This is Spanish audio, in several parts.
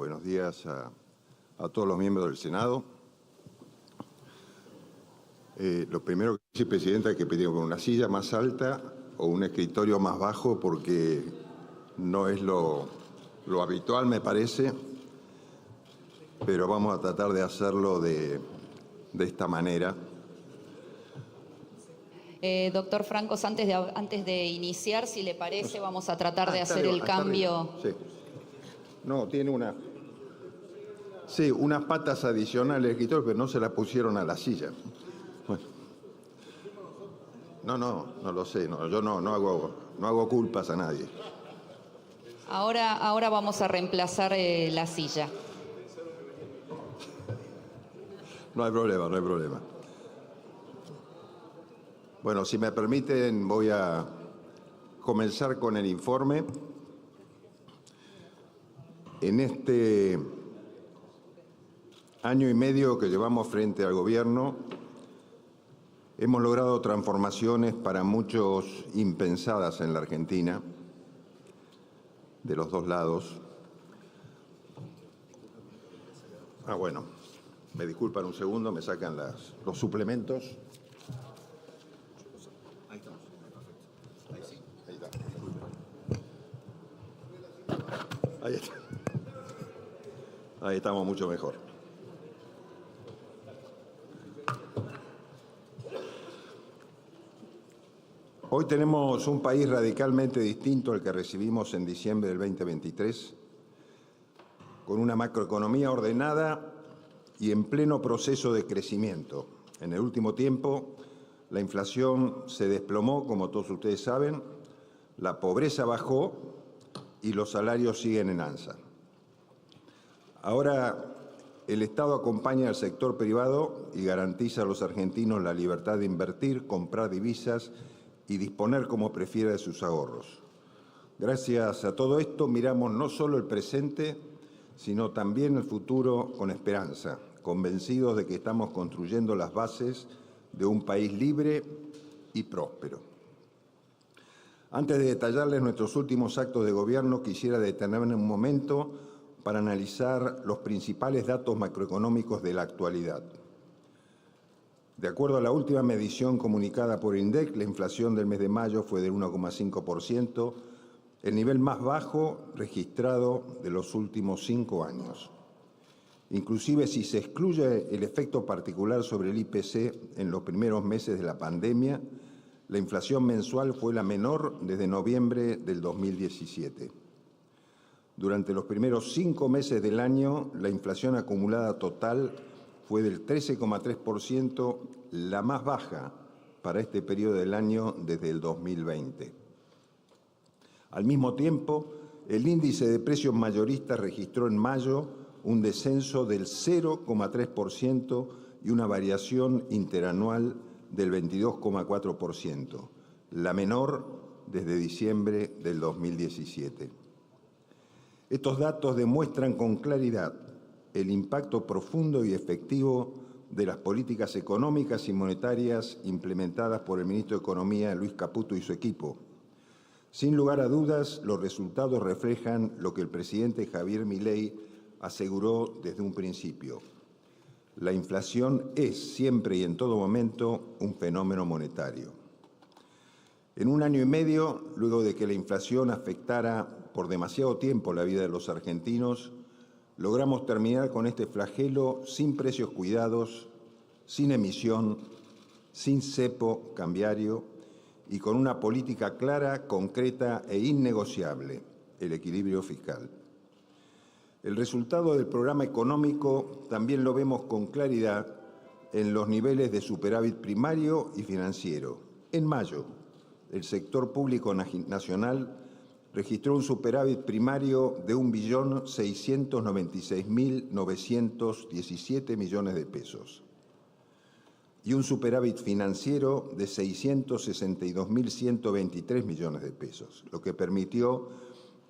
Buenos días a todos los miembros del Senado. Lo primero que dice, Presidenta, es que pedimos una silla más alta o un escritorio más bajo porque no es lo habitual, me parece, pero vamos a tratar de hacerlo de esta manera. Doctor Francos, antes de iniciar, si le parece, vamos a tratar de hacer el cambio. Sí. No, tiene unas patas adicionales el escritorio, pero no se las pusieron a la silla. Bueno. No lo sé. Yo no hago culpas a nadie. Ahora vamos a reemplazar la silla. No hay problema. Bueno, si me permiten, voy a comenzar con el informe. En este año y medio que llevamos frente al gobierno, hemos logrado transformaciones para muchos impensadas en la Argentina, de los dos lados. Bueno, me disculpan un segundo, me sacan los suplementos. Ahí estamos, perfecto. Ahí sí, ahí está. Ahí está. Ahí estamos mucho mejor. Hoy tenemos un país radicalmente distinto al que recibimos en diciembre del 2023, con una macroeconomía ordenada y en pleno proceso de crecimiento. En el último tiempo, la inflación se desplomó, como todos ustedes saben, la pobreza bajó y los salarios siguen en alza. Ahora, el Estado acompaña al sector privado y garantiza a los argentinos la libertad de invertir, comprar divisas y disponer como prefiera de sus ahorros. Gracias a todo esto miramos no solo el presente, sino también el futuro con esperanza, convencidos de que estamos construyendo las bases de un país libre y próspero. Antes de detallarles nuestros últimos actos de gobierno, quisiera detenerme un momento para analizar los principales datos macroeconómicos de la actualidad. De acuerdo a la última medición comunicada por INDEC, la inflación del mes de mayo fue del 1,5%, el nivel más bajo registrado de los últimos 5 años. Inclusive si se excluye el efecto particular sobre el IPC en los primeros meses de la pandemia, la inflación mensual fue la menor desde noviembre del 2017. Durante los primeros 5 meses del año, la inflación acumulada total fue del 13,3%, la más baja para este periodo del año desde el 2020. Al mismo tiempo, el índice de precios mayoristas registró en mayo un descenso del 0,3% y una variación interanual del 22,4%, la menor desde diciembre del 2017. Estos datos demuestran con claridad el impacto profundo y efectivo de las políticas económicas y monetarias implementadas por el ministro de Economía, Luis Caputo, y su equipo. Sin lugar a dudas, los resultados reflejan lo que el presidente Javier Milei aseguró desde un principio. La inflación es siempre y en todo momento un fenómeno monetario. En un año y medio, luego de que la inflación afectara por demasiado tiempo la vida de los argentinos, logramos terminar con este flagelo sin precios cuidados, sin emisión, sin cepo cambiario y con una política clara, concreta e innegociable, el equilibrio fiscal. El resultado del programa económico también lo vemos con claridad en los niveles de superávit primario y financiero. En mayo, el sector público nacional registró un superávit primario de 1.696.917 millones de pesos y un superávit financiero de 662.123 millones de pesos, lo que permitió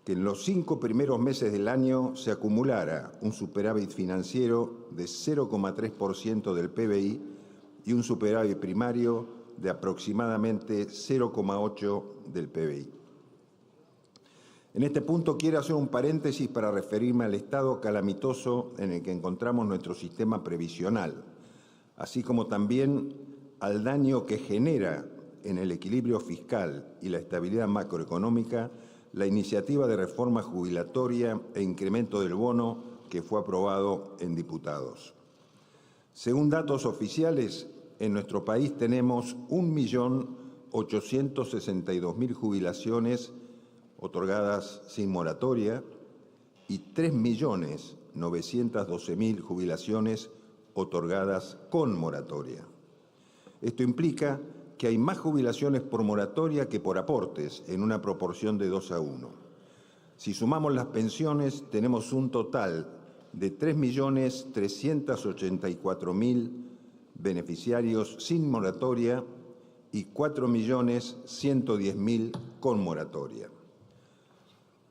que en los 5 primeros meses del año se acumulara un superávit financiero de 0,3% del PBI y un superávit primario de aproximadamente 0,8% del PBI. En este punto quiero hacer un paréntesis para referirme al estado calamitoso en el que encontramos nuestro sistema previsional, así como también al daño que genera en el equilibrio fiscal y la estabilidad macroeconómica la iniciativa de reforma jubilatoria e incremento del bono que fue aprobado en diputados. Según datos oficiales, en nuestro país tenemos 1.862.000 jubilaciones otorgadas sin moratoria y 3.912.000 jubilaciones otorgadas con moratoria. Esto implica que hay más jubilaciones por moratoria que por aportes, en una proporción de 2:1. Si sumamos las pensiones, tenemos un total de 3.384.000 beneficiarios sin moratoria y 4.110.000 con moratoria.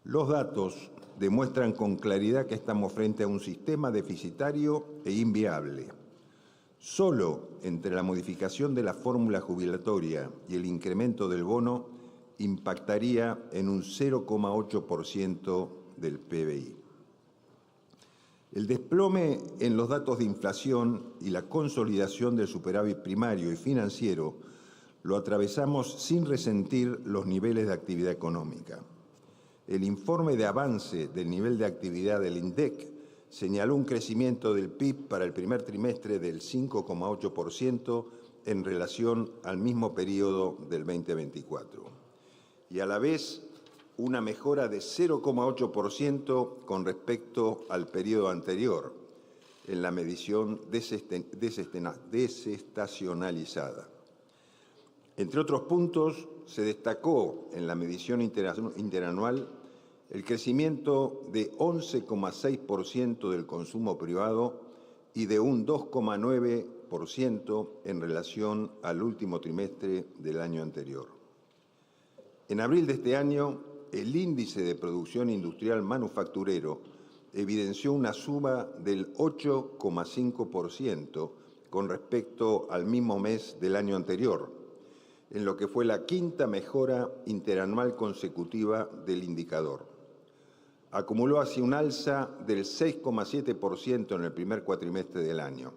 Los datos demuestran con claridad que estamos frente a un sistema deficitario e inviable. Solo entre la modificación de la fórmula jubilatoria y el incremento del bono impactaría en un 0,8% del PBI. El desplome en los datos de inflación y la consolidación del superávit primario y financiero lo atravesamos sin resentir los niveles de actividad económica. El informe de avance del nivel de actividad del INDEC señaló un crecimiento del PIB para el primer trimestre del 5,8% en relación al mismo periodo del 2024 y a la vez una mejora de 0,8% con respecto al periodo anterior en la medición desestacionalizada. Entre otros puntos, se destacó en la medición interanual el crecimiento de 11,6% del consumo privado y de un 2,9% en relación al último trimestre del año anterior. En abril de este año, el índice de producción industrial manufacturero evidenció una suba del 8,5% con respecto al mismo mes del año anterior, en lo que fue la quinta mejora interanual consecutiva del indicador. Acumuló así un alza del 6,7% en el primer cuatrimestre del año.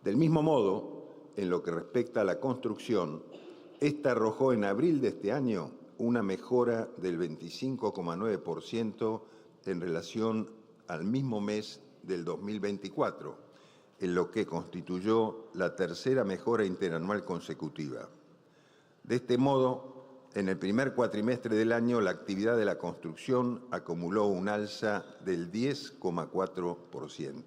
Del mismo modo, en lo que respecta a la construcción, esta arrojó en abril de este año una mejora del 25,9% en relación al mismo mes del 2024, en lo que constituyó la tercera mejora interanual consecutiva. De este modo, en el primer cuatrimestre del año, la actividad de la construcción acumuló un alza del 10,4%.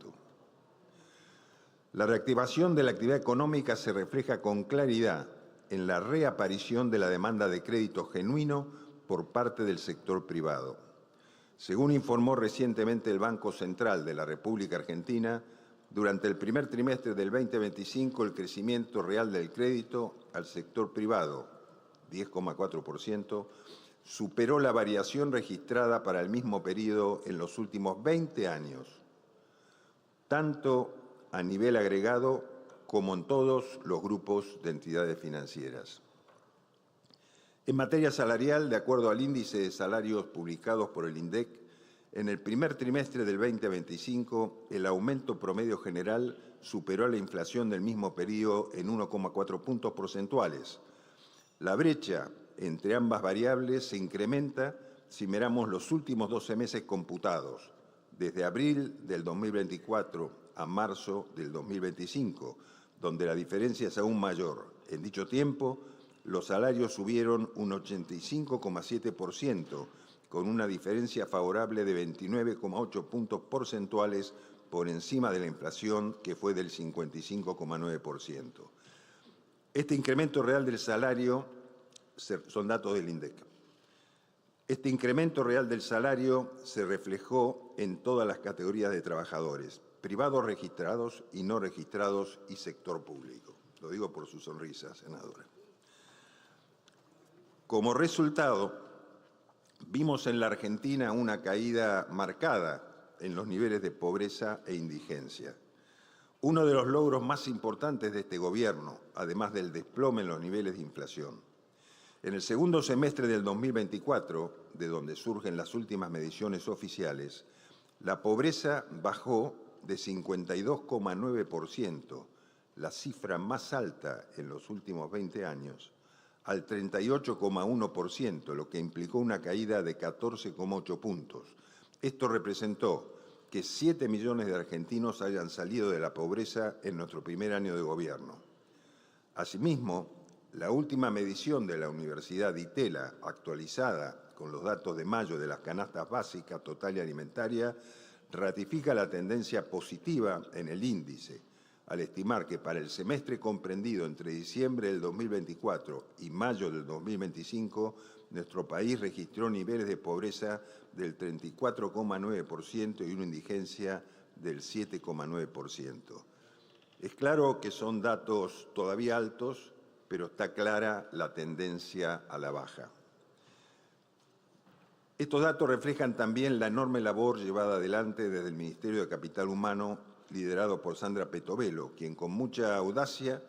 La reactivación de la actividad económica se refleja con claridad en la reaparición de la demanda de crédito genuino por parte del sector privado. Según informó recientemente el Banco Central de la República Argentina, durante el primer trimestre del 2025 el crecimiento real del crédito al sector privado, 10,4%, superó la variación registrada para el mismo periodo en los últimos 20 años, tanto a nivel agregado como en todos los grupos de entidades financieras. En materia salarial, de acuerdo al índice de salarios publicados por el INDEC, en el primer trimestre del 2025, el aumento promedio general superó a la inflación del mismo periodo en 1,4 puntos porcentuales. La brecha entre ambas variables se incrementa si miramos los últimos 12 meses computados, desde abril del 2024 a marzo del 2025, donde la diferencia es aún mayor. En dicho tiempo, los salarios subieron un 85,7%, con una diferencia favorable de 29,8 puntos porcentuales por encima de la inflación, que fue del 55,9%. Este incremento real del salario, son datos del INDEC, este incremento real del salario se reflejó en todas las categorías de trabajadores, privados registrados y no registrados y sector público. Lo digo por su sonrisa, senadora. Como resultado, vimos en la Argentina una caída marcada en los niveles de pobreza e indigencia. Uno de los logros más importantes de este gobierno, además del desplome en los niveles de inflación. En el segundo semestre del 2024, de donde surgen las últimas mediciones oficiales, la pobreza bajó de 52,9%, la cifra más alta en los últimos 20 años, al 38,1%, lo que implicó una caída de 14,8 puntos. Esto representó que 7 millones de argentinos hayan salido de la pobreza en nuestro primer año de gobierno. Asimismo, la última medición de la Universidad Itela, actualizada con los datos de mayo de las canastas básicas total y alimentaria, ratifica la tendencia positiva en el índice, al estimar que para el semestre comprendido entre diciembre del 2024 y mayo del 2025, nuestro país registró niveles de pobreza del 34,9% y una indigencia del 7,9%. Es claro que son datos todavía altos, pero está clara la tendencia a la baja. Estos datos reflejan también la enorme labor llevada adelante desde el Ministerio de Capital Humano, liderado por Sandra Petovelo, quien con mucha audacia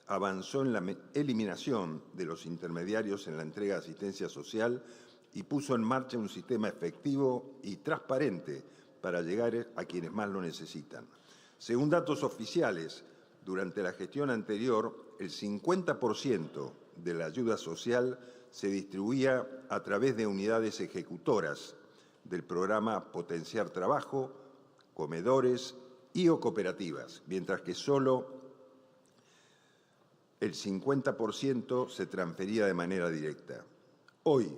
avanzó en la eliminación de los intermediarios en la entrega de asistencia social y puso en marcha un sistema efectivo y transparente para llegar a quienes más lo necesitan. Según datos oficiales, durante la gestión anterior, el 50% de la ayuda social se distribuía a través de unidades ejecutoras del programa Potenciar Trabajo, comedores y o cooperativas, mientras que solo el 50% se transfería de manera directa. Hoy,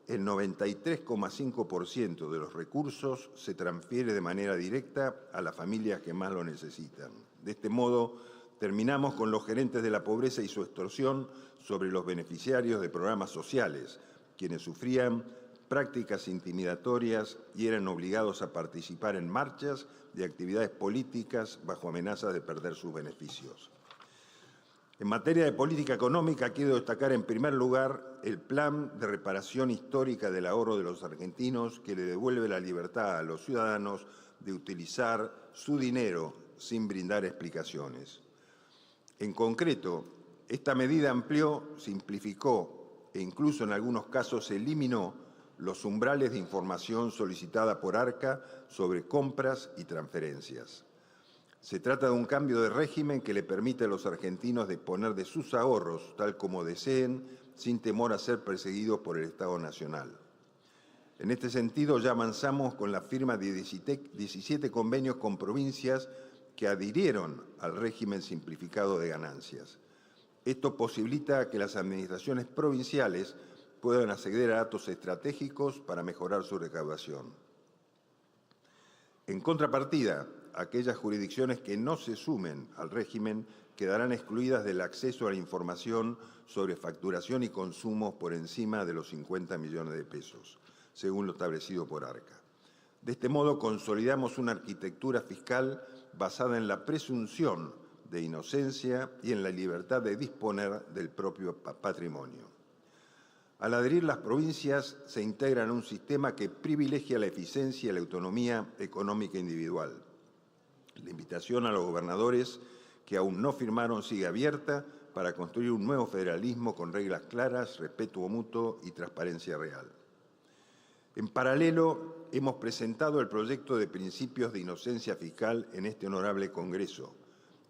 el 93,5% de los recursos se transfiere de manera directa a las familias que más lo necesitan. De este modo, terminamos con los gerentes de la pobreza y su extorsión sobre los beneficiarios de programas sociales, quienes sufrían prácticas intimidatorias y eran obligados a participar en marchas de actividades políticas bajo amenaza de perder sus beneficios. En materia de política económica, quiero destacar en primer lugar el plan de reparación histórica del ahorro de los argentinos que le devuelve la libertad a los ciudadanos de utilizar su dinero sin brindar explicaciones. En concreto, esta medida amplió, simplificó e incluso en algunos casos eliminó los umbrales de información solicitada por ARCA sobre compras y transferencias. Se trata de un cambio de régimen que le permite a los argentinos disponer de sus ahorros tal como deseen, sin temor a ser perseguidos por el Estado Nacional. En este sentido, ya avanzamos con la firma de 17 convenios con provincias que adhirieron al régimen simplificado de ganancias. Esto posibilita que las administraciones provinciales puedan acceder a datos estratégicos para mejorar su recaudación. En contrapartida, aquellas jurisdicciones que no se sumen al régimen quedarán excluidas del acceso a la información sobre facturación y consumo por encima de los 50 millones de pesos, según lo establecido por ARCA. De este modo, consolidamos una arquitectura fiscal basada en la presunción de inocencia y en la libertad de disponer del propio patrimonio. Al adherir las provincias, se integran a un sistema que privilegia la eficiencia y la autonomía económica individual. La invitación a los gobernadores que aún no firmaron sigue abierta para construir un nuevo federalismo con reglas claras, respeto mutuo y transparencia real. En paralelo, hemos presentado el proyecto de principios de inocencia fiscal en este honorable Congreso,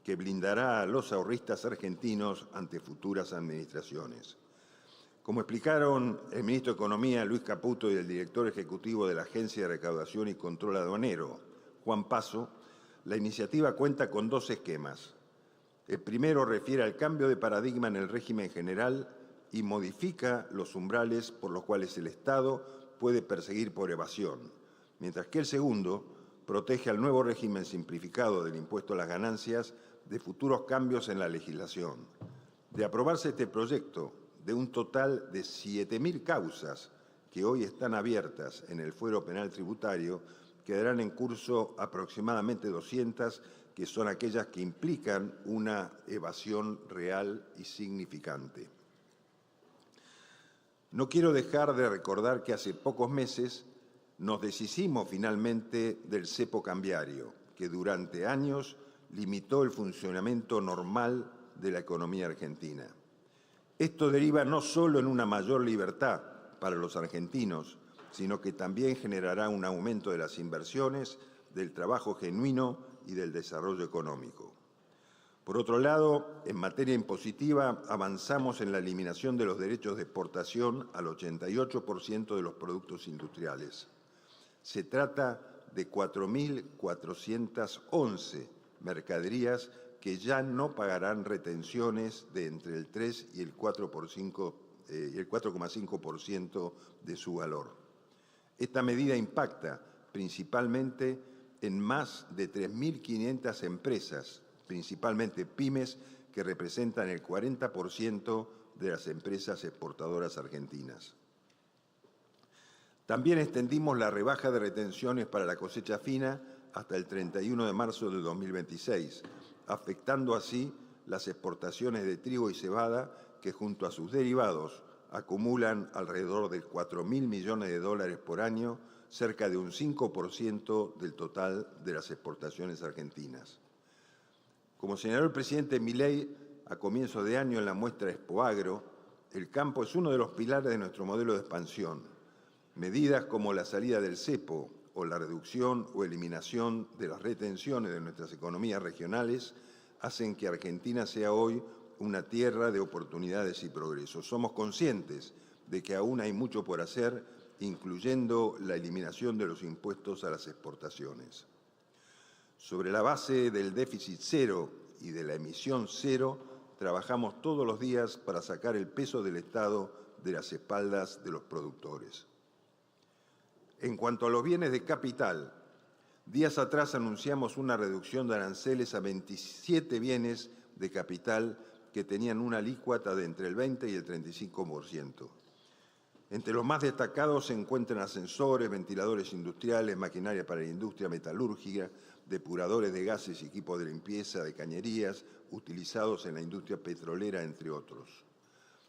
que blindará a los ahorristas argentinos ante futuras administraciones. Como explicaron el ministro de Economía, Luis Caputo, y el director ejecutivo de la Agencia de Recaudación y Control Aduanero, Juan Paso, la iniciativa cuenta con dos esquemas. El primero refiere al cambio de paradigma en el régimen general y modifica los umbrales por los cuales el Estado puede perseguir por evasión, mientras que el segundo protege al nuevo régimen simplificado del impuesto a las ganancias de futuros cambios en la legislación. De aprobarse este proyecto, de un total de 7.000 causas que hoy están abiertas en el fuero penal tributario, quedarán en curso aproximadamente 200, que son aquellas que implican una evasión real y significante. No quiero dejar de recordar que hace pocos meses nos deshicimos finalmente del cepo cambiario, que durante años limitó el funcionamiento normal de la economía argentina. Esto deriva no solo en una mayor libertad para los argentinos, sino que también generará un aumento de las inversiones, del trabajo genuino y del desarrollo económico. Por otro lado, en materia impositiva, avanzamos en la eliminación de los derechos de exportación al 88% de los productos industriales. Se trata de 4.411 mercaderías que ya no pagarán retenciones de entre el 3 y el 4,5% de su valor. Esta medida impacta principalmente en más de 3.500 empresas, principalmente pymes, que representan el 40% de las empresas exportadoras argentinas. También extendimos la rebaja de retenciones para la cosecha fina hasta el 31 de marzo de 2026, afectando así las exportaciones de trigo y cebada, que junto a sus derivados acumulan alrededor de 4.000 millones de dólares por año, cerca de un 5% del total de las exportaciones argentinas. Como señaló el presidente Milei a comienzo de año en la muestra Expoagro, el campo es uno de los pilares de nuestro modelo de expansión. Medidas como la salida del cepo o la reducción o eliminación de las retenciones de nuestras economías regionales hacen que Argentina sea hoy una tierra de oportunidades y progreso. Somos conscientes de que aún hay mucho por hacer, incluyendo la eliminación de los impuestos a las exportaciones. Sobre la base del déficit cero y de la emisión cero, trabajamos todos los días para sacar el peso del Estado de las espaldas de los productores. En cuanto a los bienes de capital, días atrás anunciamos una reducción de aranceles a 27 bienes de capital que tenían una alícuota de entre el 20 y el 35%. Entre los más destacados se encuentran ascensores, ventiladores industriales, maquinaria para la industria metalúrgica, depuradores de gases y equipos de limpieza de cañerías utilizados en la industria petrolera, entre otros.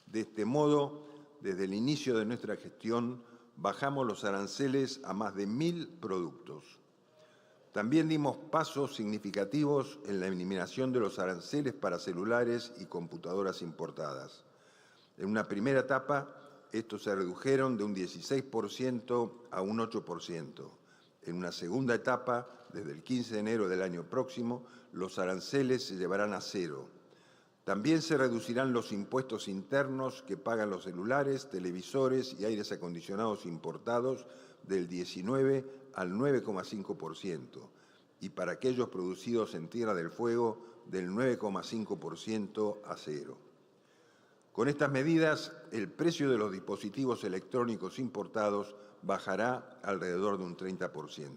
De este modo, desde el inicio de nuestra gestión, bajamos los aranceles a más de 1.000 productos. También dimos pasos significativos en la eliminación de los aranceles para celulares y computadoras importadas. En una primera etapa, estos se redujeron de un 16% a un 8%. En una segunda etapa, desde el 15 de enero del año próximo, los aranceles se llevarán a cero. También se reducirán los impuestos internos que pagan los celulares, televisores y aires acondicionados importados del 19 al 9,5% y para aquellos producidos en Tierra del Fuego del 9,5% a cero. Con estas medidas, el precio de los dispositivos electrónicos importados bajará alrededor de un 30%.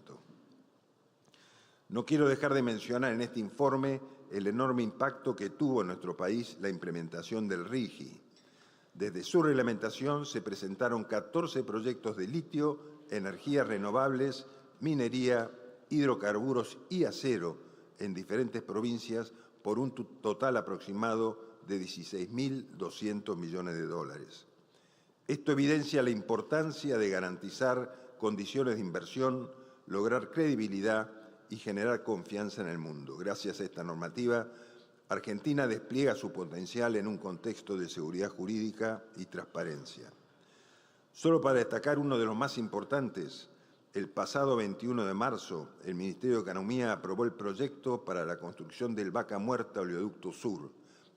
No quiero dejar de mencionar en este informe el enorme impacto que tuvo en nuestro país la implementación del RIGI. Desde su reglamentación se presentaron 14 proyectos de litio, energías renovables, minería, hidrocarburos y acero en diferentes provincias por un total aproximado de 16.200 millones de dólares. Esto evidencia la importancia de garantizar condiciones de inversión, lograr credibilidad y generar confianza en el mundo. Gracias a esta normativa, Argentina despliega su potencial en un contexto de seguridad jurídica y transparencia. Solo para destacar uno de los más importantes, el pasado 21 de marzo, el Ministerio de Economía aprobó el proyecto para la construcción del Vaca Muerta Oleoducto Sur,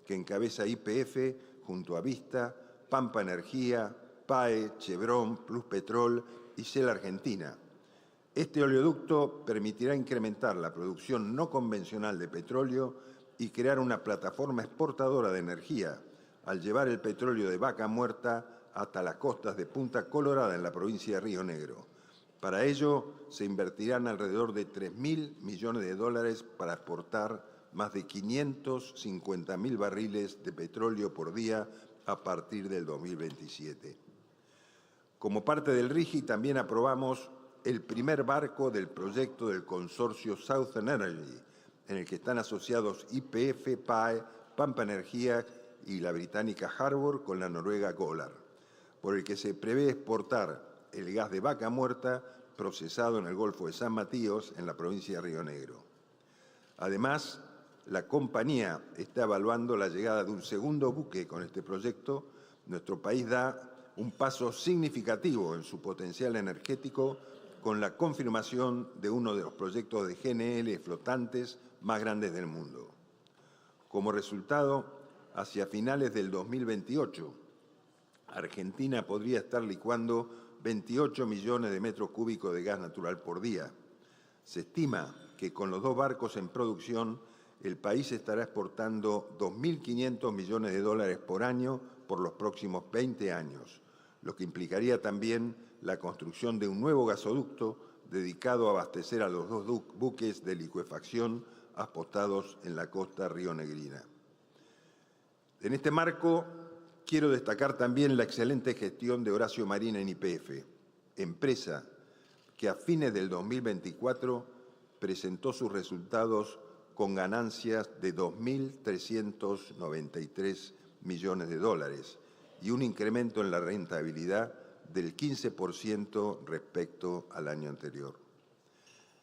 que encabeza YPF junto a Vista, Pampa Energía, PAE, Chevron, Pluspetrol y Shell Argentina. Este oleoducto permitirá incrementar la producción no convencional de petróleo y crear una plataforma exportadora de energía al llevar el petróleo de Vaca Muerta hasta las costas de Punta Colorada en la provincia de Río Negro. Para ello se invertirán alrededor de 3.000 millones de dólares para exportar más de 550.000 barriles de petróleo por día a partir del 2027. Como parte del RIGI también aprobamos el primer barco del proyecto del consorcio Southern Energy, en el que están asociados YPF, PAE, Pampa Energía y la británica Harbour con la noruega Golar, por el que se prevé exportar el gas de Vaca Muerta procesado en el Golfo de San Matías, en la provincia de Río Negro. Además, la compañía está evaluando la llegada de un segundo buque con este proyecto, nuestro país da un paso significativo en su potencial energético con la confirmación de uno de los proyectos de GNL flotantes más grandes del mundo. Como resultado, hacia finales del 2028, Argentina podría estar licuando 28 millones de metros cúbicos de gas natural por día. Se estima que con los 2 barcos en producción, el país estará exportando 2.500 millones de dólares por año por los próximos 20 años, lo que implicaría también la construcción de un nuevo gasoducto dedicado a abastecer a los 2 buques de licuefacción apostados en la costa rionegrina. En este marco, quiero destacar también la excelente gestión de Horacio Marín en YPF, empresa que a fines del 2024 presentó sus resultados con ganancias de 2.393 millones de dólares y un incremento en la rentabilidad del 15% respecto al año anterior.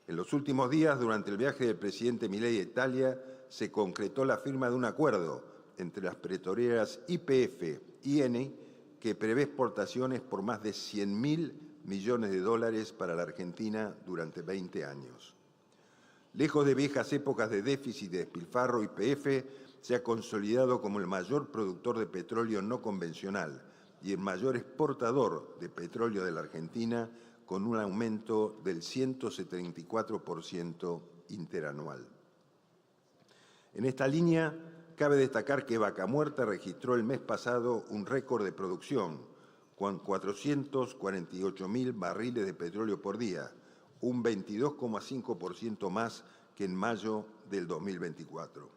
En los últimos días, durante el viaje del presidente Milei a Italia, se concretó la firma de un acuerdo entre las petroleras YPF y Eni que prevé exportaciones por más de 100.000 millones de dólares para la Argentina durante 20 años. Lejos de viejas épocas de déficit y de despilfarro, YPF se ha consolidado como el mayor productor de petróleo no convencional y el mayor exportador de petróleo de la Argentina, con un aumento del 174% interanual. En esta línea, cabe destacar que Vaca Muerta registró el mes pasado un récord de producción, con 448.000 barriles de petróleo por día, un 22,5% más que en mayo del 2024.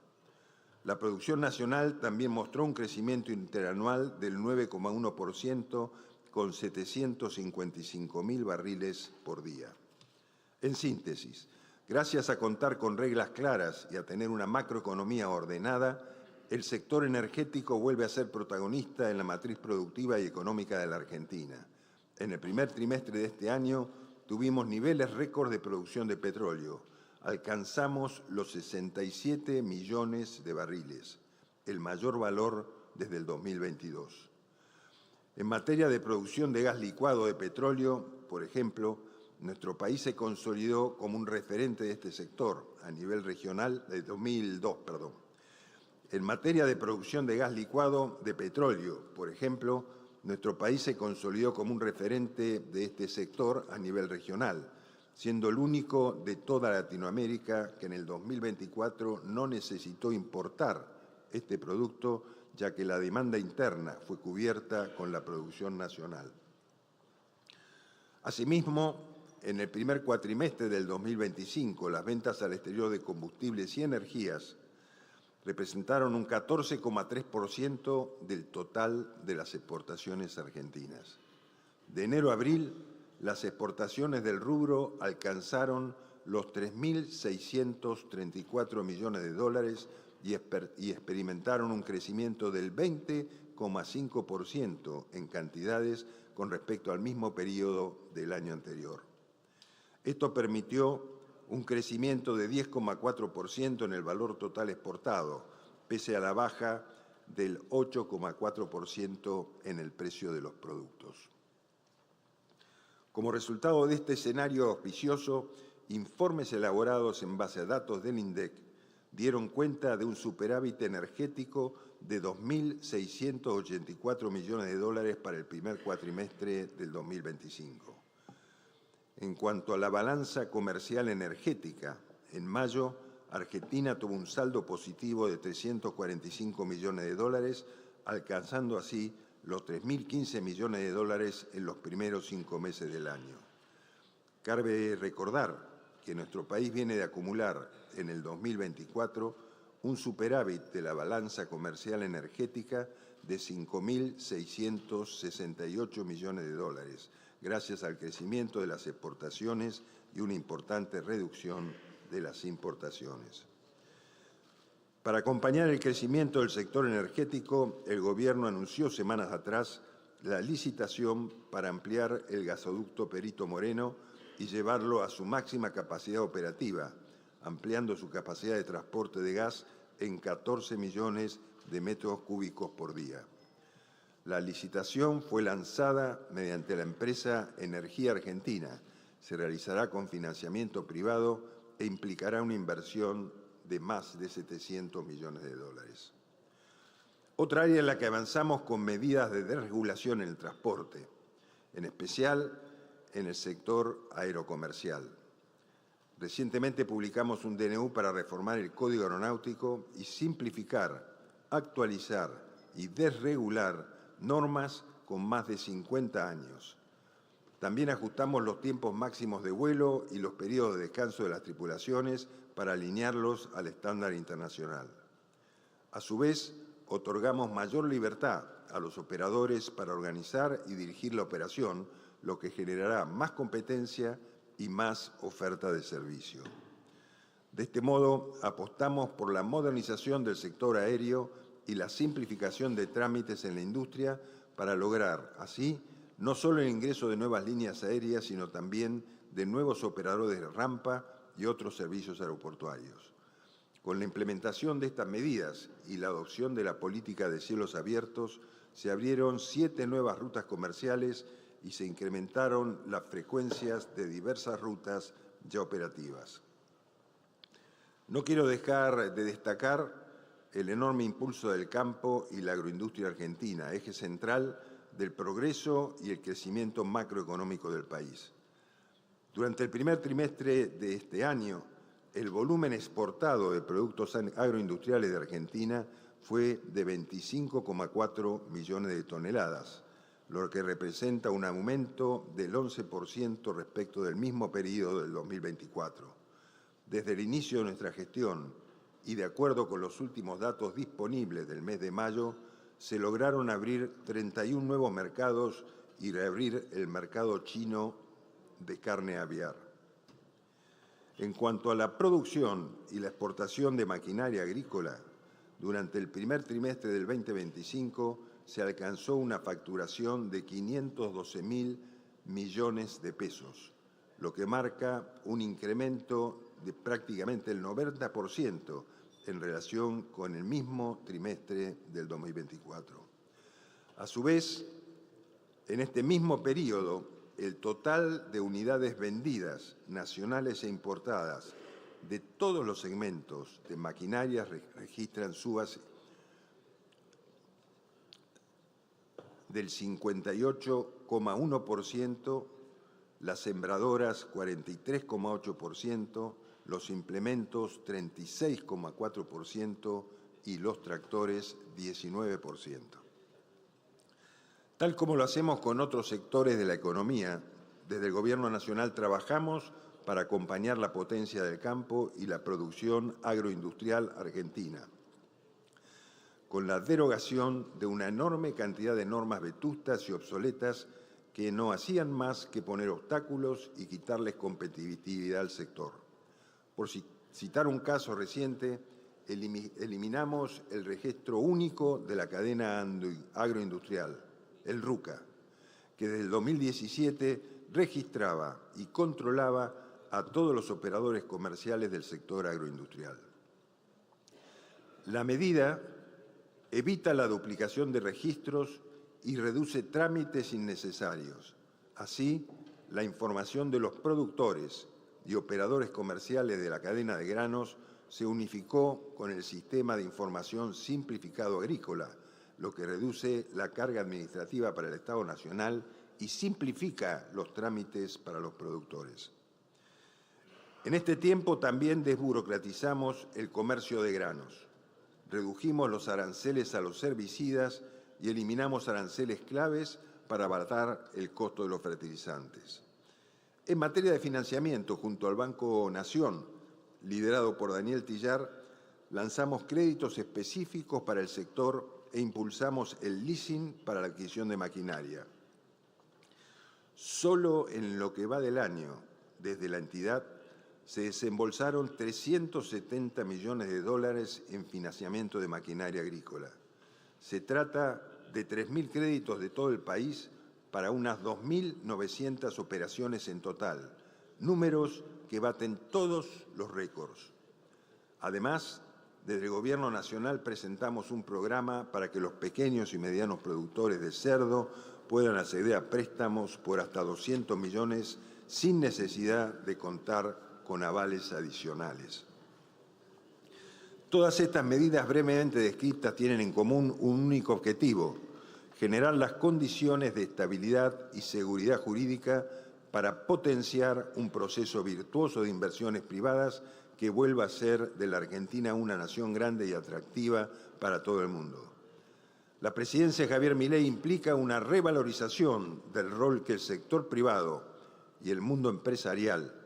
La producción nacional también mostró un crecimiento interanual del 9,1%, con 755.000 barriles por día. En síntesis, gracias a contar con reglas claras y a tener una macroeconomía ordenada, el sector energético vuelve a ser protagonista en la matriz productiva y económica de la Argentina. En el primer trimestre de este año tuvimos niveles récord de producción de petróleo. Alcanzamos los 67 millones de barriles, el mayor valor desde el 2022. En materia de producción de gas licuado de petróleo, por ejemplo, nuestro país se consolidó como un referente de este sector a nivel regional de 2002. En materia de producción de gas licuado de petróleo, por ejemplo, nuestro país se consolidó como un referente de este sector a nivel regional, siendo el único de toda Latinoamérica que en el 2024 no necesitó importar este producto, ya que la demanda interna fue cubierta con la producción nacional. Asimismo, en el primer cuatrimestre del 2025, las ventas al exterior de combustibles y energías representaron un 14,3% del total de las exportaciones argentinas. De enero a abril, las exportaciones del rubro alcanzaron los 3.634 millones de dólares y experimentaron un crecimiento del 20,5% en cantidades con respecto al mismo periodo del año anterior. Esto permitió un crecimiento de 10,4% en el valor total exportado, pese a la baja del 8,4% en el precio de los productos. Como resultado de este escenario auspicioso, informes elaborados en base a datos del INDEC dieron cuenta de un superávit energético de 2.684 millones de dólares para el primer cuatrimestre del 2025. En cuanto a la balanza comercial energética, en mayo, Argentina tuvo un saldo positivo de 345 millones de dólares, alcanzando así los 3.015 millones de dólares en los primeros 5 meses del año. Cabe recordar que nuestro país viene de acumular en el 2024 un superávit de la balanza comercial energética de 5.668 millones de dólares, gracias al crecimiento de las exportaciones y una importante reducción de las importaciones. Para acompañar el crecimiento del sector energético, el Gobierno anunció semanas atrás la licitación para ampliar el gasoducto Perito Moreno y llevarlo a su máxima capacidad operativa, ampliando su capacidad de transporte de gas en 14 millones de metros cúbicos por día. La licitación fue lanzada mediante la empresa Energía Argentina. Se realizará con financiamiento privado e implicará una inversión de más de 700 millones de dólares. Otra área en la que avanzamos con medidas de desregulación en el transporte, en especial en el sector aerocomercial. Recientemente publicamos un DNU para reformar el Código Aeronáutico y simplificar, actualizar y desregular normas con más de 50 años. También ajustamos los tiempos máximos de vuelo y los periodos de descanso de las tripulaciones para alinearlos al estándar internacional. A su vez, otorgamos mayor libertad a los operadores para organizar y dirigir la operación, lo que generará más competencia y más oferta de servicio. De este modo, apostamos por la modernización del sector aéreo y la simplificación de trámites en la industria para lograr, así, no solo el ingreso de nuevas líneas aéreas, sino también de nuevos operadores de rampa y otros servicios aeroportuarios. Con la implementación de estas medidas y la adopción de la política de cielos abiertos, se abrieron 7 nuevas rutas comerciales y se incrementaron las frecuencias de diversas rutas ya operativas. No quiero dejar de destacar el enorme impulso del campo y la agroindustria argentina, eje central del progreso y el crecimiento macroeconómico del país. Durante el primer trimestre de este año, el volumen exportado de productos agroindustriales de Argentina fue de 25,4 millones de toneladas, lo que representa un aumento del 11% respecto del mismo periodo del 2024. Desde el inicio de nuestra gestión y de acuerdo con los últimos datos disponibles del mes de mayo, se lograron abrir 31 nuevos mercados y reabrir el mercado chino de carne aviar. En cuanto a la producción y la exportación de maquinaria agrícola, durante el primer trimestre del 2025 se alcanzó una facturación de 512.000 millones de pesos, lo que marca un incremento de prácticamente el 90% en relación con el mismo trimestre del 2024. A su vez, en este mismo periodo, el total de unidades vendidas, nacionales e importadas, de todos los segmentos de maquinaria registran subas del 58,1%, las sembradoras 43,8%, los implementos 36,4% y los tractores 19%. Tal como lo hacemos con otros sectores de la economía, desde el Gobierno Nacional trabajamos para acompañar la potencia del campo y la producción agroindustrial argentina, con la derogación de una enorme cantidad de normas vetustas y obsoletas que no hacían más que poner obstáculos y quitarles competitividad al sector. Por citar un caso reciente, eliminamos el registro único de la cadena agroindustrial, el RUCA, que desde el 2017 registraba y controlaba a todos los operadores comerciales del sector agroindustrial. La medida evita la duplicación de registros y reduce trámites innecesarios. Así, la información de los productores y operadores comerciales de la cadena de granos se unificó con el Sistema de Información Simplificado Agrícola, lo que reduce la carga administrativa para el Estado Nacional y simplifica los trámites para los productores. En este tiempo también desburocratizamos el comercio de granos. Redujimos los aranceles a los herbicidas y eliminamos aranceles claves para abaratar el costo de los fertilizantes. En materia de financiamiento, junto al Banco Nación, liderado por Daniel Tillar, lanzamos créditos específicos para el sector e impulsamos el leasing para la adquisición de maquinaria. Solo en lo que va del año, desde la entidad, se desembolsaron 370 millones de dólares en financiamiento de maquinaria agrícola. Se trata de 3.000 créditos de todo el país para unas 2.900 operaciones en total, números que baten todos los récords. Además, desde el Gobierno Nacional presentamos un programa para que los pequeños y medianos productores de cerdo puedan acceder a préstamos por hasta 200 millones sin necesidad de contar con avales adicionales. Todas estas medidas brevemente descritas tienen en común un único objetivo: generar las condiciones de estabilidad y seguridad jurídica para potenciar un proceso virtuoso de inversiones privadas que vuelva a ser de la Argentina una nación grande y atractiva para todo el mundo. La presidencia de Javier Milei implica una revalorización del rol que el sector privado y el mundo empresarial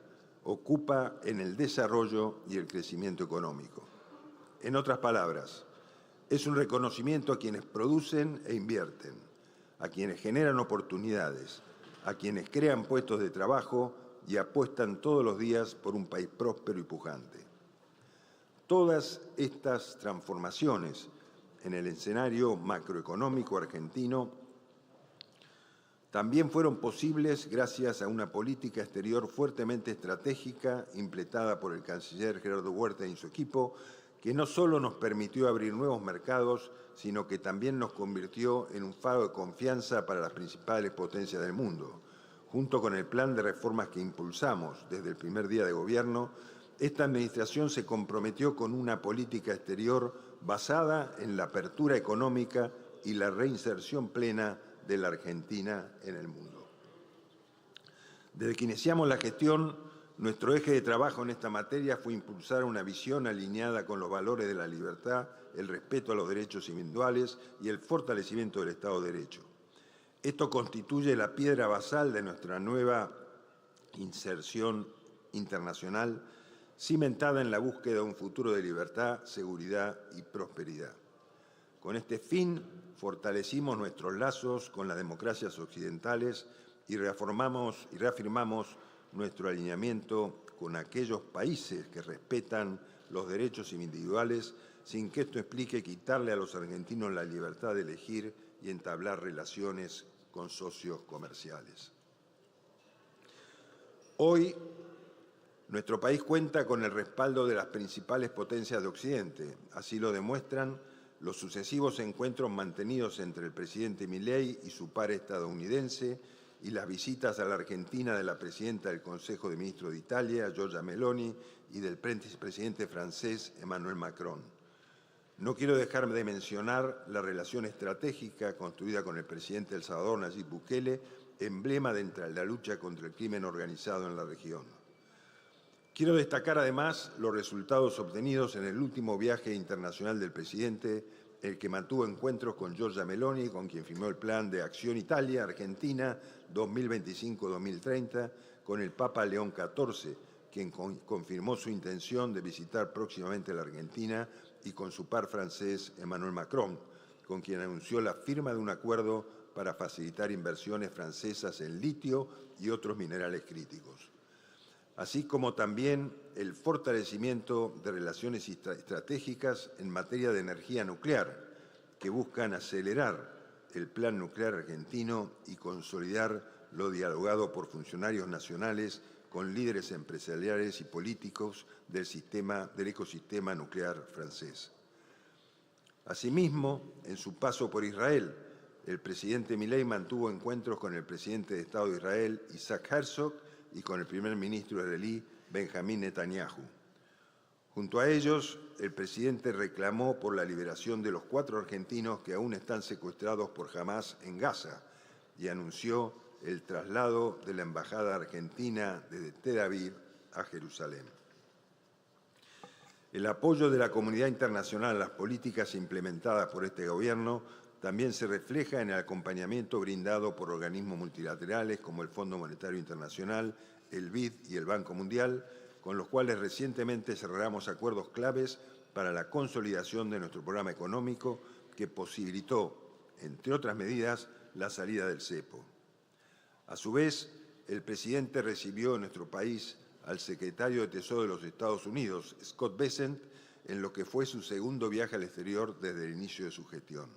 ocupa en el desarrollo y el crecimiento económico. En otras palabras, es un reconocimiento a quienes producen e invierten, a quienes generan oportunidades, a quienes crean puestos de trabajo y apuestan todos los días por un país próspero y pujante. Todas estas transformaciones en el escenario macroeconómico argentino también fueron posibles gracias a una política exterior fuertemente estratégica implementada por el canciller Gerardo Huerta y su equipo, que no solo nos permitió abrir nuevos mercados, sino que también nos convirtió en un faro de confianza para las principales potencias del mundo. Junto con el plan de reformas que impulsamos desde el primer día de gobierno, esta administración se comprometió con una política exterior basada en la apertura económica y la reinserción plena de la Argentina en el mundo. Desde que iniciamos la gestión, nuestro eje de trabajo en esta materia fue impulsar una visión alineada con los valores de la libertad, el respeto a los derechos individuales y el fortalecimiento del Estado de Derecho. Esto constituye la piedra basal de nuestra nueva inserción internacional, cimentada en la búsqueda de un futuro de libertad, seguridad y prosperidad. Con este fin, fortalecimos nuestros lazos con las democracias occidentales y reafirmamos nuestro alineamiento con aquellos países que respetan los derechos individuales, sin que esto implique quitarle a los argentinos la libertad de elegir y entablar relaciones con socios comerciales. Hoy, nuestro país cuenta con el respaldo de las principales potencias de Occidente. Así lo demuestran los sucesivos encuentros mantenidos entre el presidente Milei y su par estadounidense y las visitas a la Argentina de la presidenta del Consejo de Ministros de Italia, Giorgia Meloni, y del presidente francés, Emmanuel Macron. No quiero dejar de mencionar la relación estratégica construida con el presidente de El Salvador, Nayib Bukele, emblema de la lucha contra el crimen organizado en la región. Quiero destacar además los resultados obtenidos en el último viaje internacional del presidente, el que mantuvo encuentros con Giorgia Meloni, con quien firmó el Plan de Acción Italia-Argentina 2025-2030, con el Papa León XIV, quien confirmó su intención de visitar próximamente la Argentina, y con su par francés Emmanuel Macron, con quien anunció la firma de un acuerdo para facilitar inversiones francesas en litio y otros minerales críticos. Así como también el fortalecimiento de relaciones estratégicas en materia de energía nuclear, que buscan acelerar el plan nuclear argentino y consolidar lo dialogado por funcionarios nacionales con líderes empresariales y políticos del ecosistema nuclear francés. Asimismo, en su paso por Israel, el presidente Milei mantuvo encuentros con el presidente de Estado de Israel, Isaac Herzog, y con el primer ministro israelí, Benjamín Netanyahu. Junto a ellos, el presidente reclamó por la liberación de los 4 argentinos que aún están secuestrados por Hamás en Gaza y anunció el traslado de la embajada argentina desde Tel Aviv a Jerusalén. El apoyo de la comunidad internacional a las políticas implementadas por este gobierno también se refleja en el acompañamiento brindado por organismos multilaterales como el Fondo Monetario Internacional, el BID y el Banco Mundial, con los cuales recientemente cerramos acuerdos claves para la consolidación de nuestro programa económico que posibilitó, entre otras medidas, la salida del cepo. A su vez, el presidente recibió en nuestro país al secretario de Tesoro de los Estados Unidos, Scott Bessent, en lo que fue su segundo viaje al exterior desde el inicio de su gestión.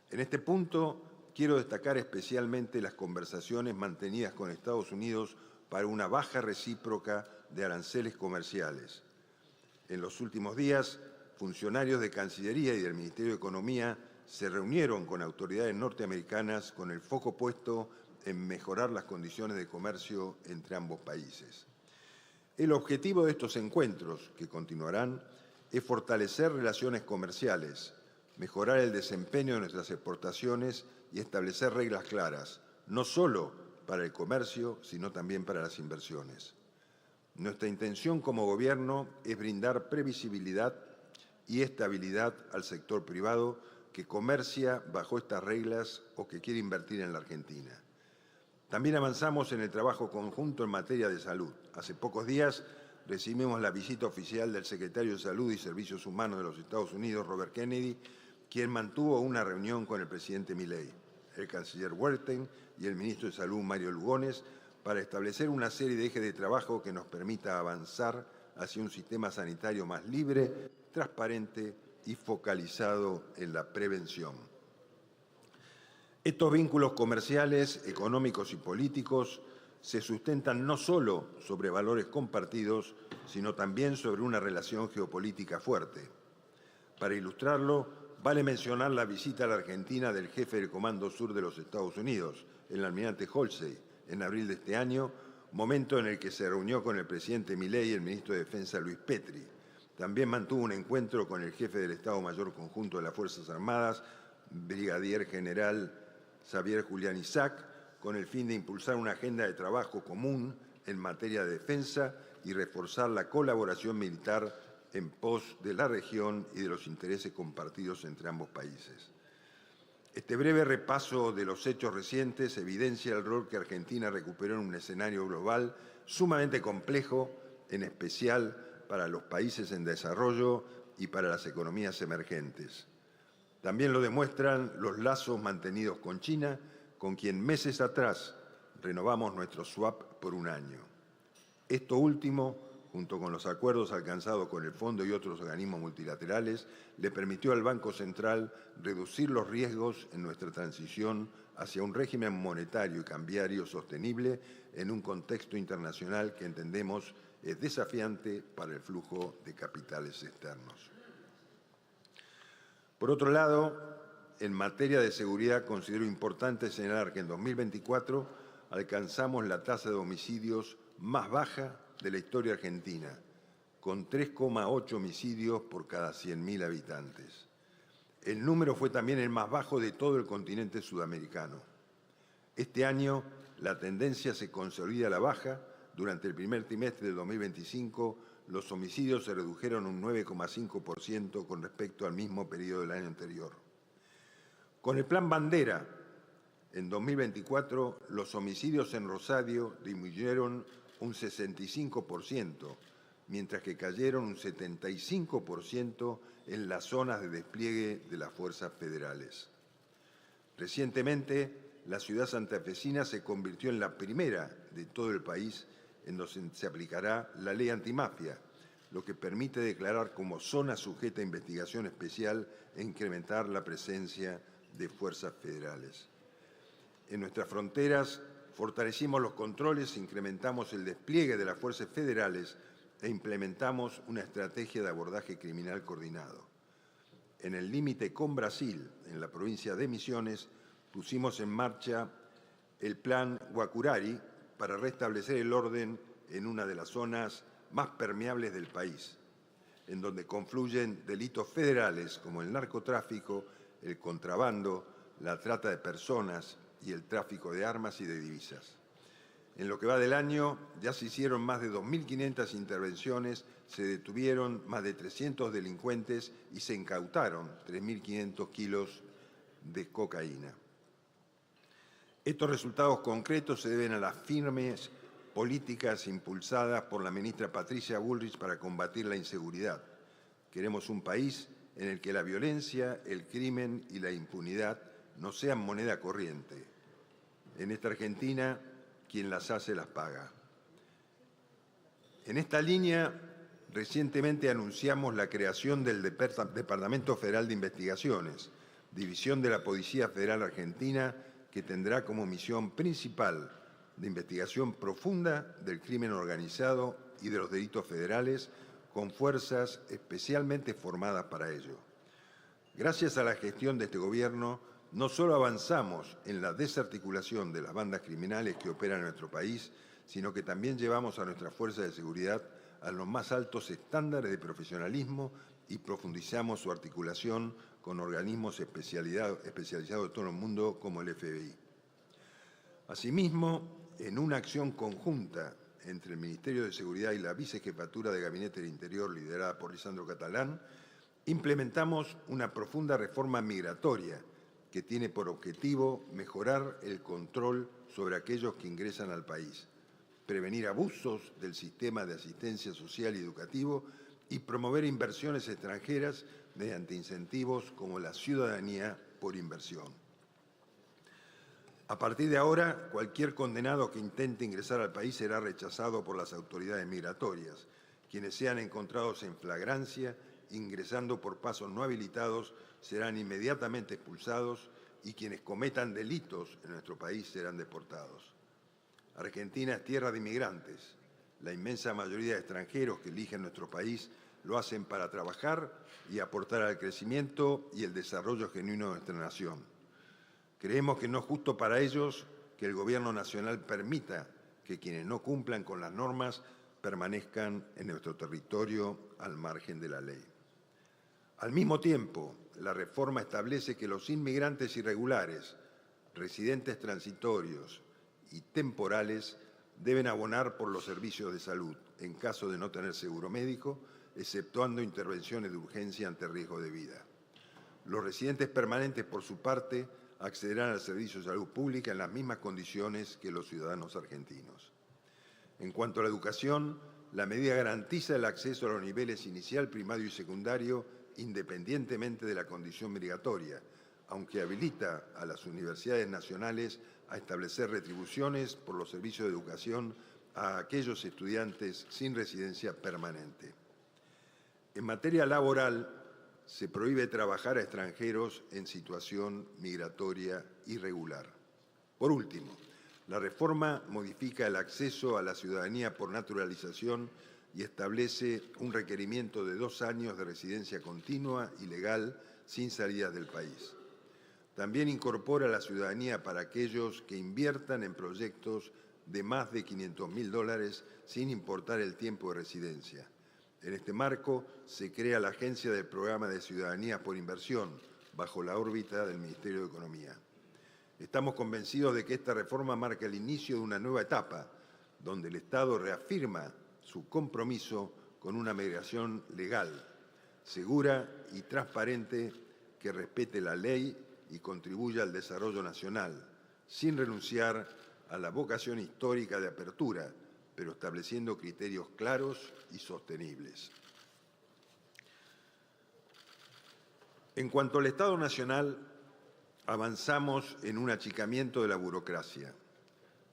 En este punto, quiero destacar especialmente las conversaciones mantenidas con Estados Unidos para una baja recíproca de aranceles comerciales. En los últimos días, funcionarios de Cancillería y del Ministerio de Economía se reunieron con autoridades norteamericanas con el foco puesto en mejorar las condiciones de comercio entre ambos países. El objetivo de estos encuentros, que continuarán, es fortalecer relaciones comerciales, mejorar el desempeño de nuestras exportaciones y establecer reglas claras, no solo para el comercio, sino también para las inversiones. Nuestra intención como Gobierno es brindar previsibilidad y estabilidad al sector privado que comercia bajo estas reglas o que quiere invertir en la Argentina. También avanzamos en el trabajo conjunto en materia de salud. Hace pocos días recibimos la visita oficial del secretario de Salud y Servicios Humanos de los Estados Unidos, Robert Kennedy, quien mantuvo una reunión con el presidente Milei, el canciller Wertheim y el ministro de Salud, Mario Lugones, para establecer una serie de ejes de trabajo que nos permita avanzar hacia un sistema sanitario más libre, transparente y focalizado en la prevención. Estos vínculos comerciales, económicos y políticos se sustentan no solo sobre valores compartidos, sino también sobre una relación geopolítica fuerte. Para ilustrarlo, vale mencionar la visita a la Argentina del jefe del Comando Sur de los Estados Unidos, el almirante Halsey, en abril de este año, momento en el que se reunió con el presidente Milei y el ministro de Defensa Luis Petri. También mantuvo un encuentro con el jefe del Estado Mayor Conjunto de las Fuerzas Armadas, brigadier general Xavier Julián Isaac, con el fin de impulsar una agenda de trabajo común en materia de defensa y reforzar la colaboración militar en pos de la región y de los intereses compartidos entre ambos países. Este breve repaso de los hechos recientes evidencia el rol que Argentina recuperó en un escenario global sumamente complejo, en especial para los países en desarrollo y para las economías emergentes. También lo demuestran los lazos mantenidos con China, con quien meses atrás renovamos nuestro swap por un año. Esto último, junto con los acuerdos alcanzados con el Fondo y otros organismos multilaterales, le permitió al Banco Central reducir los riesgos en nuestra transición hacia un régimen monetario y cambiario sostenible en un contexto internacional que entendemos es desafiante para el flujo de capitales externos. Por otro lado, en materia de seguridad, considero importante señalar que en 2024 alcanzamos la tasa de homicidios más baja de la historia argentina, con 3,8 homicidios por cada 100.000 habitantes. El número fue también el más bajo de todo el continente sudamericano. Este año, la tendencia se consolida a la baja. Durante el primer trimestre de 2025, los homicidios se redujeron un 9,5% con respecto al mismo periodo del año anterior. Con el Plan Bandera, en 2024, los homicidios en Rosario disminuyeron un 65%, mientras que cayeron un 75% en las zonas de despliegue de las fuerzas federales. Recientemente, la ciudad santafesina se convirtió en la primera de todo el país en donde se aplicará la ley antimafia, lo que permite declarar como zona sujeta a investigación especial e incrementar la presencia de fuerzas federales. En nuestras fronteras fortalecimos los controles, incrementamos el despliegue de las fuerzas federales e implementamos una estrategia de abordaje criminal coordinado. En el límite con Brasil, en la provincia de Misiones, pusimos en marcha el Plan Huacurari para restablecer el orden en una de las zonas más permeables del país, en donde confluyen delitos federales como el narcotráfico, el contrabando, la trata de personas y el tráfico de armas y de divisas. En lo que va del año, ya se hicieron más de 2.500 intervenciones, se detuvieron más de 300 delincuentes y se incautaron 3.500 kilos de cocaína. Estos resultados concretos se deben a las firmes políticas impulsadas por la ministra Patricia Bullrich para combatir la inseguridad. Queremos un país en el que la violencia, el crimen y la impunidad no sean moneda corriente. En esta Argentina, quien las hace las paga. En esta línea, recientemente anunciamos la creación del Departamento Federal de Investigaciones, división de la Policía Federal Argentina, que tendrá como misión principal de investigación profunda del crimen organizado y de los delitos federales con fuerzas especialmente formadas para ello. Gracias a la gestión de este Gobierno, no solo avanzamos en la desarticulación de las bandas criminales que operan en nuestro país, sino que también llevamos a nuestras fuerzas de seguridad a los más altos estándares de profesionalismo y profundizamos su articulación con organismos especializados de todo el mundo como el FBI. Asimismo, en una acción conjunta entre el Ministerio de Seguridad y la Vicejefatura de Gabinete del Interior, liderada por Lisandro Catalán, implementamos una profunda reforma migratoria que tiene por objetivo mejorar el control sobre aquellos que ingresan al país, prevenir abusos del sistema de asistencia social y educativo y promover inversiones extranjeras mediante incentivos como la ciudadanía por inversión. A partir de ahora, cualquier condenado que intente ingresar al país será rechazado por las autoridades migratorias. Quienes sean encontrados en flagrancia, ingresando por pasos no habilitados, serán inmediatamente expulsados y quienes cometan delitos en nuestro país serán deportados. Argentina es tierra de inmigrantes. La inmensa mayoría de extranjeros que eligen nuestro país lo hacen para trabajar y aportar al crecimiento y el desarrollo genuino de nuestra nación. Creemos que no es justo para ellos que el Gobierno nacional permita que quienes no cumplan con las normas permanezcan en nuestro territorio al margen de la ley. Al mismo tiempo, la reforma establece que los inmigrantes irregulares, residentes transitorios y temporales deben abonar por los servicios de salud en caso de no tener seguro médico, exceptuando intervenciones de urgencia ante riesgo de vida. Los residentes permanentes, por su parte, accederán al servicio de salud pública en las mismas condiciones que los ciudadanos argentinos. En cuanto a la educación, la medida garantiza el acceso a los niveles inicial, primario y secundario, independientemente de la condición migratoria, aunque habilita a las universidades nacionales a establecer retribuciones por los servicios de educación a aquellos estudiantes sin residencia permanente. En materia laboral, se prohíbe trabajar a extranjeros en situación migratoria irregular. Por último, la reforma modifica el acceso a la ciudadanía por naturalización y establece un requerimiento de 2 años de residencia continua y legal sin salidas del país. También incorpora la ciudadanía para aquellos que inviertan en proyectos de más de $500.000 sin importar el tiempo de residencia. En este marco, se crea la Agencia del Programa de Ciudadanía por Inversión, bajo la órbita del Ministerio de Economía. Estamos convencidos de que esta reforma marca el inicio de una nueva etapa, donde el Estado reafirma su compromiso con una migración legal, segura y transparente que respete la ley y contribuya al desarrollo nacional, sin renunciar a la vocación histórica de apertura, pero estableciendo criterios claros y sostenibles. En cuanto al Estado Nacional, avanzamos en un achicamiento de la burocracia.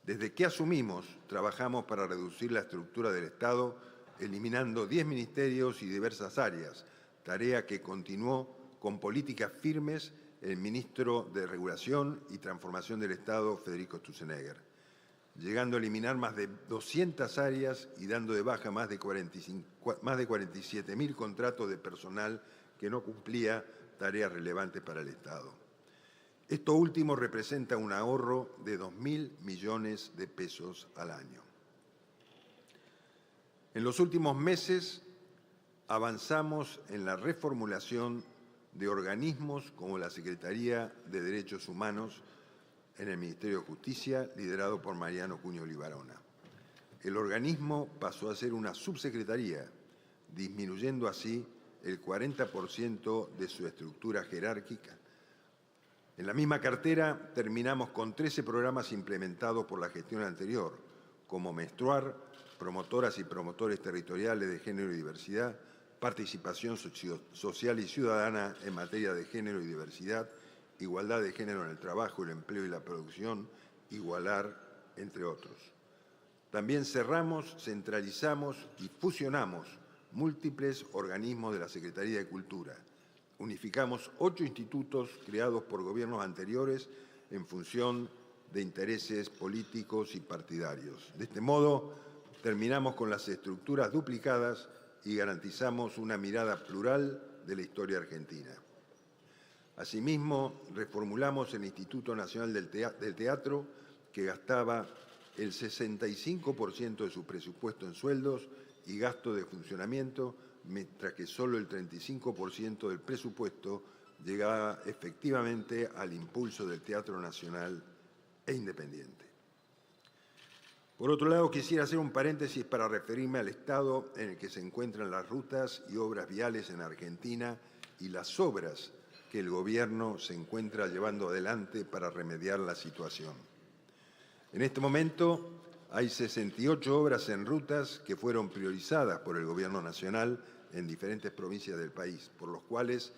Desde que asumimos, trabajamos para reducir la estructura del Estado, eliminando 10 ministerios y diversas áreas, tarea que continuó con políticas firmes el ministro de Regulación y Transformación del Estado, Federico Sturzenegger, llegando a eliminar más de 200 áreas y dando de baja más de 47.000 contratos de personal que no cumplía tareas relevantes para el Estado. Esto último representa un ahorro de 2.000 millones de pesos al año. En los últimos meses avanzamos en la reformulación de organismos como la Secretaría de Derechos Humanos en el Ministerio de Justicia, liderado por Mariano Cuño Libarona. El organismo pasó a ser una subsecretaría, disminuyendo así el 40% de su estructura jerárquica. En la misma cartera terminamos con 13 programas implementados por la gestión anterior, como Menstruar, promotoras y promotores territoriales de género y diversidad, participación social y ciudadana en materia de género y diversidad, igualdad de género en el trabajo, el empleo y la producción, Igualar, entre otros. También cerramos, centralizamos y fusionamos múltiples organismos de la Secretaría de Cultura. Unificamos 8 institutos creados por gobiernos anteriores en función de intereses políticos y partidarios. De este modo, terminamos con las estructuras duplicadas y garantizamos una mirada plural de la historia argentina. Asimismo, reformulamos el Instituto Nacional del Teatro, que gastaba el 65% de su presupuesto en sueldos y gasto de funcionamiento, mientras que solo el 35% del presupuesto llegaba efectivamente al impulso del Teatro Nacional e Independiente. Por otro lado, quisiera hacer un paréntesis para referirme al estado en el que se encuentran las rutas y obras viales en Argentina y las obras que el Gobierno se encuentra llevando adelante para remediar la situación. En este momento hay 68 obras en rutas que fueron priorizadas por el Gobierno Nacional en diferentes provincias del país, por los cuales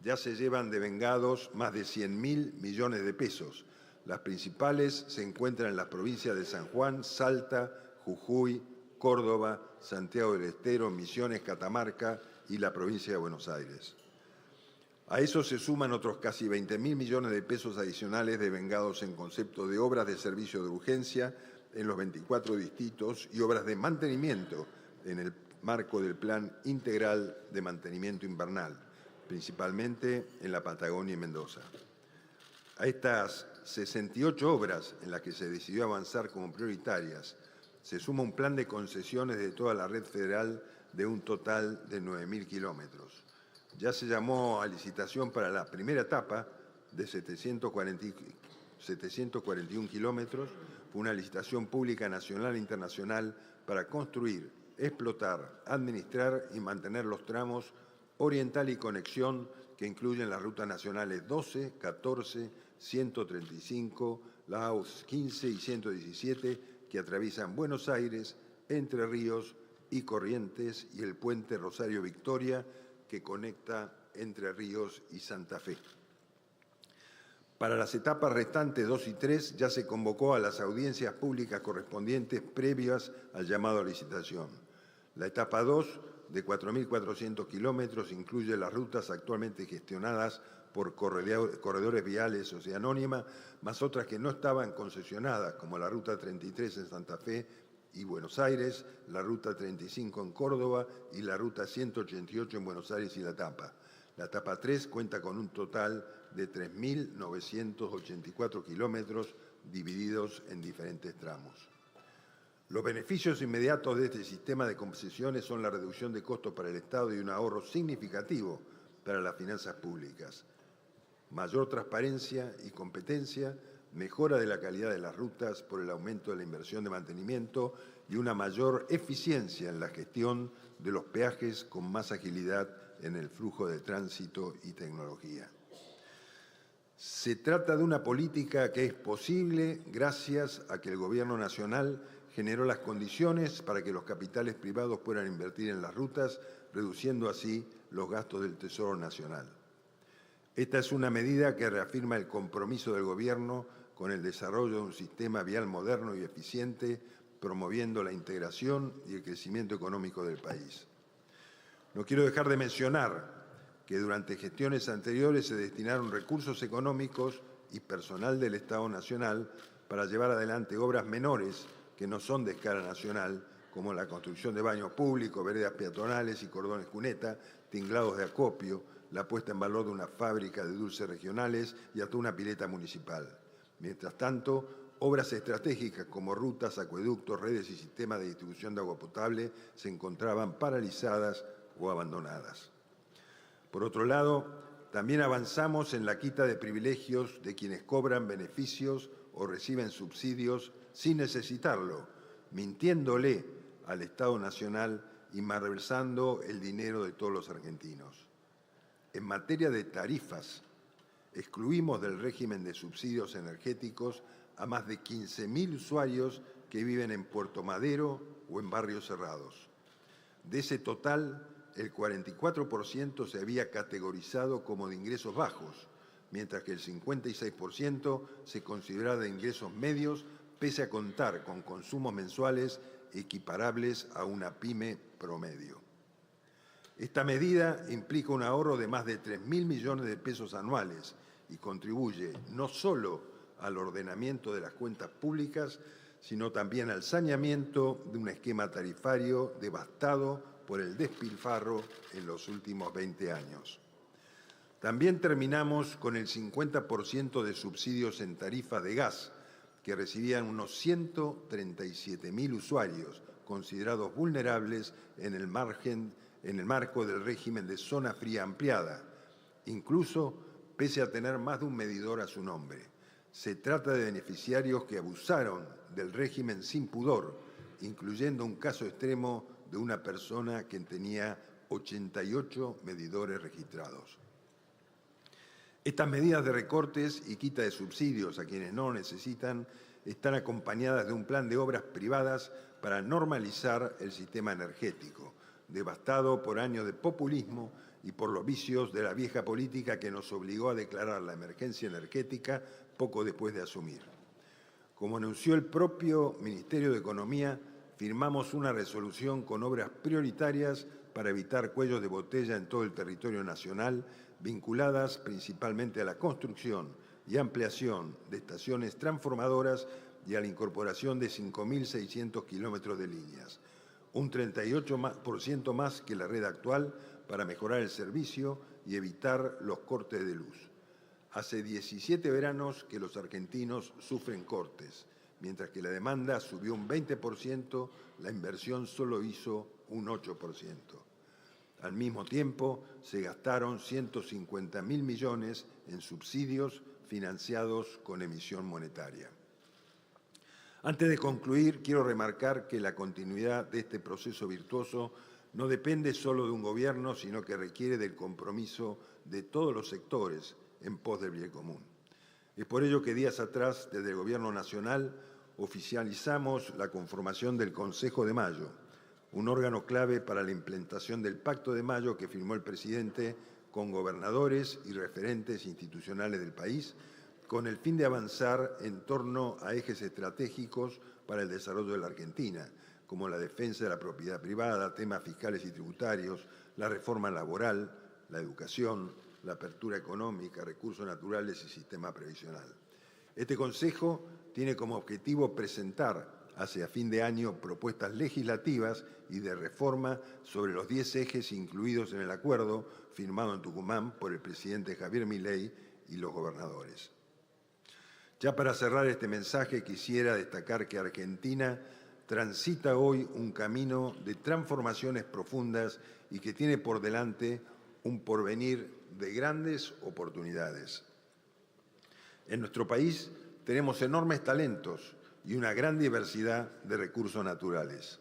ya se llevan devengados más de 100.000 millones de pesos. Las principales se encuentran en las provincias de San Juan, Salta, Jujuy, Córdoba, Santiago del Estero, Misiones, Catamarca y la provincia de Buenos Aires. A eso se suman otros casi 20.000 millones de pesos adicionales devengados en concepto de obras de servicio de urgencia en los 24 distritos y obras de mantenimiento en el marco del Plan Integral de Mantenimiento Invernal, principalmente en la Patagonia y Mendoza. A estas 68 obras en las que se decidió avanzar como prioritarias, se suma un plan de concesiones de toda la red federal de un total de 9.000 kilómetros. Ya se llamó a licitación para la primera etapa de 741 kilómetros, fue una licitación pública nacional e internacional para construir, explotar, administrar y mantener los tramos oriental y conexión que incluyen las rutas nacionales 12, 14, 135, la AUS 15 y 117 que atraviesan Buenos Aires, Entre Ríos y Corrientes y el puente Rosario Victoria que conecta Entre Ríos y Santa Fe. Para las etapas restantes 2 y 3 ya se convocó a las audiencias públicas correspondientes previas al llamado a licitación. La etapa 2, de 4.400 kilómetros, incluye las rutas actualmente gestionadas por corredores viales Sociedad Anónima, más otras que no estaban concesionadas, como la Ruta 33 en Santa Fe y Buenos Aires, la Ruta 35 en Córdoba y la Ruta 188 en Buenos Aires y La Pampa. La etapa 3 cuenta con un total de 3.984 kilómetros divididos en diferentes tramos. Los beneficios inmediatos de este sistema de concesiones son la reducción de costos para el Estado y un ahorro significativo para las finanzas públicas, mayor transparencia y competencia, mejora de la calidad de las rutas por el aumento de la inversión de mantenimiento y una mayor eficiencia en la gestión de los peajes con más agilidad en el flujo de tránsito y tecnología. Se trata de una política que es posible gracias a que el Gobierno Nacional generó las condiciones para que los capitales privados puedan invertir en las rutas, reduciendo así los gastos del Tesoro Nacional. Esta es una medida que reafirma el compromiso del Gobierno con el desarrollo de un sistema vial moderno y eficiente, promoviendo la integración y el crecimiento económico del país. No quiero dejar de mencionar que durante gestiones anteriores se destinaron recursos económicos y personal del Estado Nacional para llevar adelante obras menores que no son de escala nacional, como la construcción de baños públicos, veredas peatonales y cordones cuneta, tinglados de acopio, la puesta en valor de una fábrica de dulces regionales y hasta una pileta municipal. Mientras tanto, obras estratégicas como rutas, acueductos, redes y sistemas de distribución de agua potable se encontraban paralizadas o abandonadas. Por otro lado, también avanzamos en la quita de privilegios de quienes cobran beneficios o reciben subsidios sin necesitarlo, mintiéndole al Estado Nacional y malversando el dinero de todos los argentinos. En materia de tarifas, excluimos del régimen de subsidios energéticos a más de 15.000 usuarios que viven en Puerto Madero o en barrios cerrados. De ese total, el 44% se había categorizado como de ingresos bajos, mientras que el 56% se consideraba de ingresos medios, pese a contar con consumos mensuales equiparables a una pyme promedio. Esta medida implica un ahorro de más de 3.000 millones de pesos anuales y contribuye no solo al ordenamiento de las cuentas públicas, sino también al saneamiento de un esquema tarifario devastado por el despilfarro en los últimos 20 años. También terminamos con el 50% de subsidios en tarifa de gas, que recibían unos 137.000 usuarios, considerados vulnerables en el marco del régimen de zona fría ampliada, incluso pese a tener más de un medidor a su nombre. Se trata de beneficiarios que abusaron del régimen sin pudor, incluyendo un caso extremo de una persona que tenía 88 medidores registrados. Estas medidas de recortes y quita de subsidios a quienes no lo necesitan están acompañadas de un plan de obras privadas para normalizar el sistema energético, devastado por años de populismo y por los vicios de la vieja política que nos obligó a declarar la emergencia energética poco después de asumir. Como anunció el propio Ministerio de Economía, firmamos una resolución con obras prioritarias para evitar cuellos de botella en todo el territorio nacional, vinculadas principalmente a la construcción y ampliación de estaciones transformadoras y a la incorporación de 5.600 kilómetros de líneas, un 38% más que la red actual para mejorar el servicio y evitar los cortes de luz. Hace 17 veranos que los argentinos sufren cortes. Mientras que la demanda subió un 20%, la inversión solo hizo un 8%. Al mismo tiempo, se gastaron 150.000 millones en subsidios financiados con emisión monetaria. Antes de concluir, quiero remarcar que la continuidad de este proceso virtuoso no depende solo de un gobierno, sino que requiere del compromiso de todos los sectores en pos del bien común. Es por ello que días atrás, desde el Gobierno Nacional, oficializamos la conformación del Consejo de Mayo, un órgano clave para la implementación del Pacto de Mayo que firmó el presidente con gobernadores y referentes institucionales del país, con el fin de avanzar en torno a ejes estratégicos para el desarrollo de la Argentina, como la defensa de la propiedad privada, temas fiscales y tributarios, la reforma laboral, la educación, la apertura económica, recursos naturales y sistema previsional. Este Consejo tiene como objetivo presentar hacia fin de año propuestas legislativas y de reforma sobre los 10 ejes incluidos en el acuerdo firmado en Tucumán por el presidente Javier Milei y los gobernadores. Ya para cerrar este mensaje, quisiera destacar que Argentina transita hoy un camino de transformaciones profundas y que tiene por delante un porvenir de grandes oportunidades. En nuestro país tenemos enormes talentos y una gran diversidad de recursos naturales.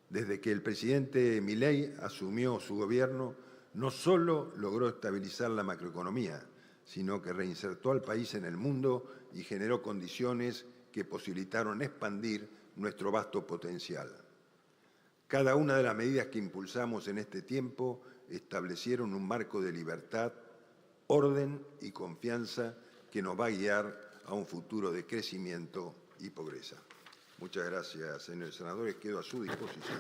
Desde que el presidente Milei asumió su gobierno, no solo logró estabilizar la macroeconomía, sino que reinsertó al país en el mundo y generó condiciones que posibilitaron expandir nuestro vasto potencial. Cada una de las medidas que impulsamos en este tiempo establecieron un marco de libertad, orden y confianza que nos va a guiar a un futuro de crecimiento y progreso. Muchas gracias, señores senadores. Quedo a su disposición.